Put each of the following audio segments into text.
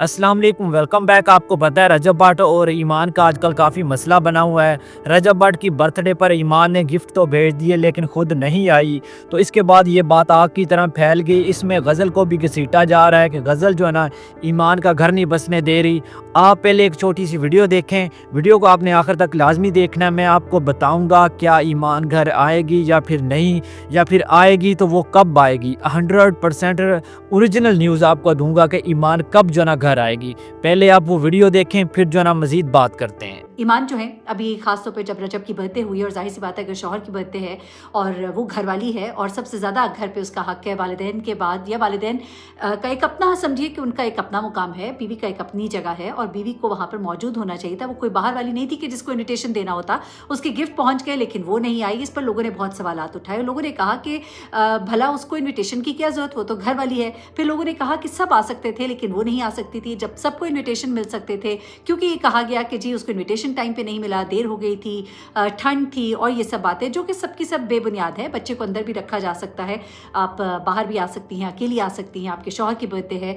السلام علیکم، welcome back. آپ کو پتہ ہے رجب بٹ اور ایمان کا آج کل کافی مسئلہ بنا ہوا ہے۔ رجب بٹ کی برتھ ڈے پر ایمان نے گفٹ تو بھیج دیے لیکن خود نہیں آئی، تو اس کے بعد یہ بات آگ کی طرح پھیل گئی۔ اس میں غزل کو بھی گھسیٹا جا رہا ہے کہ غزل جو ہے نا ایمان کا گھر نہیں بسنے دے رہی۔ آپ پہلے ایک چھوٹی سی ویڈیو دیکھیں، ویڈیو کو آپ نے آخر تک لازمی دیکھنا ہے۔ میں آپ کو بتاؤں گا کیا ایمان گھر آئے گی یا پھر نہیں، یا پھر آئے گی تو وہ کب آئے گی۔ 100% اوریجنل نیوز آپ کو دوں گا کہ ایمان کب جو ہے نا گھر آئے گی۔ پہلے آپ وہ ویڈیو دیکھیں، پھر جو ہے نا مزید بات کرتے ہیں۔ ایمان جو ہے ابھی خاص طور پہ جب رجب کی برتھ ڈے ہوئی اور ظاہر سی بات ہے اگر شوہر کی برتھ ڈے ہے اور وہ گھر والی ہے اور سب سے زیادہ گھر پہ اس کا حق ہے والدین کے بعد، یا والدین کا ایک اپنا سمجھیے کہ ان کا ایک اپنا مقام ہے، بیوی کا ایک اپنی جگہ ہے اور بیوی کو وہاں پر موجود ہونا چاہیے تھا۔ وہ کوئی باہر والی نہیں تھی کہ جس کو انویٹیشن دینا ہوتا، اس کے گفٹ پہنچ گئے لیکن وہ نہیں آئی۔ اس پر لوگوں نے بہت سوالات اٹھائے، لوگوں نے کہا کہ بھلا اس کو انویٹیشن کی کیا ضرورت، وہ تو گھر والی ہے۔ پھر لوگوں نے کہا کہ سب آ سکتے تھے لیکن وہ نہیں آ سکتی تھی، جب سب کو انویٹیشن مل سکتے تھے، کیونکہ یہ کہا گیا کہ جی اس کو انویٹیشن ٹائم پہ نہیں ملا، دیر ہو گئی تھی، ٹھنڈ تھی اور یہ سب باتیں جو کہ سب کی سب بے بنیاد ہے۔ بچے کو اندر بھی رکھا جا سکتا ہے، آپ باہر بھی آ سکتی ہیں، اکیلی آ سکتی ہیں، آپ کے شوہر کی برتھ ڈے ہے،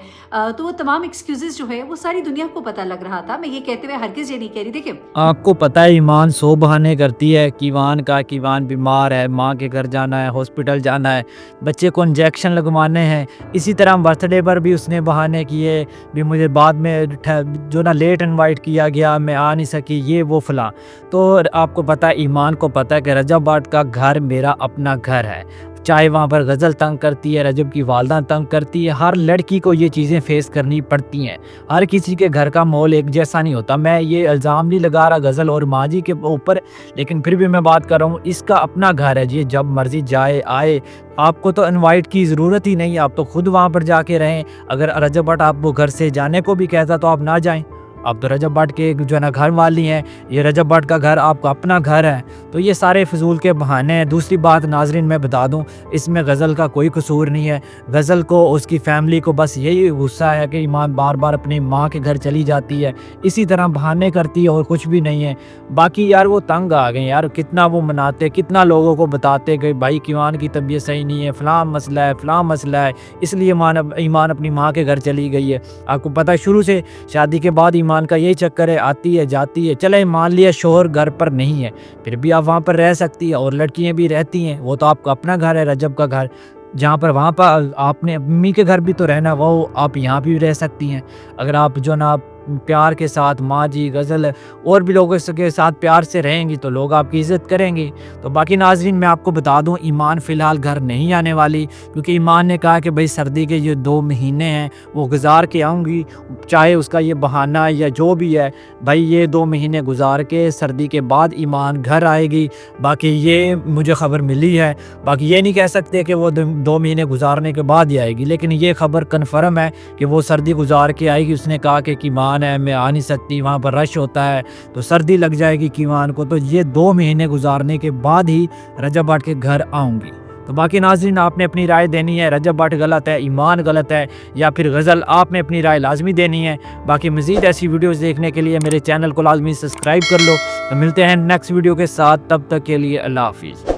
تو وہ تمام ایکسکیوزز جو ہے وہ ساری دنیا کو پتہ لگ رہا تھا۔ میں یہ کہتے ہوئے ہرگز یہ نہیں کہہ رہی، دیکھیں آپ کو پتہ ہے ایمان 100 بہانے کرتی ہے کیوان بیمار ہے، ماں کے گھر جانا ہے، ہاسپٹل جانا ہے، بچے کو انجیکشن لگوانے ہیں۔ اسی طرح برتھ ڈے پر بھی اس نے بہانے کیے بھی، مجھے بعد میں جو نا لیٹ انوائٹ کیا گیا، میں آ نہیں سکی، یہ وہ فلاں۔ تو آپ کو پتہ ہے، ایمان کو پتہ ہے کہ رجب بٹ کا گھر میرا اپنا گھر ہے، چاہے وہاں پر غزل تنگ کرتی ہے، رجب کی والدہ تنگ کرتی ہے، ہر لڑکی کو یہ چیزیں فیس کرنی پڑتی ہیں۔ ہر کسی کے گھر کا ماحول ایک جیسا نہیں ہوتا۔ میں یہ الزام نہیں لگا رہا غزل اور ماجی کے اوپر، لیکن پھر بھی میں بات کر رہا ہوں، اس کا اپنا گھر ہے جی، جب مرضی جائے آئے۔ آپ کو تو انوائٹ کی ضرورت ہی نہیں، آپ تو خود وہاں پر جا کے رہیں۔ اگر رجب بٹ آپ کو گھر سے جانے کو بھی کہتا تو آپ نہ جائیں، آپ تو رجب بٹ کے جو ہے نا گھر والی ہیں، یہ رجب بٹ کا گھر آپ کا اپنا گھر ہے، تو یہ سارے فضول کے بہانے ہیں۔ دوسری بات ناظرین میں بتا دوں، اس میں غزل کا کوئی قصور نہیں ہے۔ غزل کو، اس کی فیملی کو بس یہی غصہ ہے کہ ایمان بار بار اپنی ماں کے گھر چلی جاتی ہے، اسی طرح بہانے کرتی ہے اور کچھ بھی نہیں ہے۔ باقی یار وہ تنگ آ گئے یار، کتنا وہ مناتے، کتنا لوگوں کو بتاتے کہ بھائی ایمان کی طبیعت صحیح نہیں ہے، فلاں مسئلہ ہے، فلاں مسئلہ ہے، اس لیے ایمان اپنی ماں کے گھر چلی گئی ہے۔ آپ کو پتہ ہے شروع سے شادی کے بعد ایمان کا یہی چکر ہے، آتی ہے جاتی ہے۔ چلے مان لیا شوہر گھر پر نہیں ہے، پھر بھی آپ وہاں پر رہ سکتی ہے، اور لڑکیاں بھی رہتی ہیں، وہ تو آپ کا اپنا گھر ہے، رجب کا گھر، جہاں پر وہاں پر آپ نے امی کے گھر بھی تو رہنا، وہ آپ یہاں بھی رہ سکتی ہیں۔ اگر آپ جو نا پیار کے ساتھ ماں جی، غزل اور بھی لوگوں کے ساتھ پیار سے رہیں گی تو لوگ آپ کی عزت کریں گے۔ تو باقی ناظرین میں آپ کو بتا دوں، ایمان فی الحال گھر نہیں آنے والی، کیونکہ ایمان نے کہا کہ بھائی سردی کے یہ 2 مہینے ہیں وہ گزار کے آؤں گی، چاہے اس کا یہ بہانہ یا جو بھی ہے، بھائی یہ 2 مہینے گزار کے سردی کے بعد ایمان گھر آئے گی۔ باقی یہ مجھے خبر ملی ہے، باقی یہ نہیں کہہ سکتے کہ وہ 2 مہینے گزارنے کے بعد ہی آئے گی، لیکن یہ خبر کنفرم ہے کہ وہ سردی گزار کے آئے گی۔ اس نے کہا کہ ایمان ہے، میں آ نہیں سکتی، وہاں پر رش ہوتا ہے تو سردی لگ جائے گی ایمان کو، تو یہ 2 مہینے گزارنے کے بعد ہی رجب بٹ کے گھر آؤں گی۔ تو باقی ناظرین آپ نے اپنی رائے دینی ہے، رجب بٹ غلط ہے، ایمان غلط ہے، یا پھر غزل، آپ نے اپنی رائے لازمی دینی ہے۔ باقی مزید ایسی ویڈیوز دیکھنے کے لیے میرے چینل کو لازمی سبسکرائب کر لو۔ تو ملتے ہیں نیکسٹ ویڈیو کے ساتھ، تب تک کے لیے اللہ حافظ۔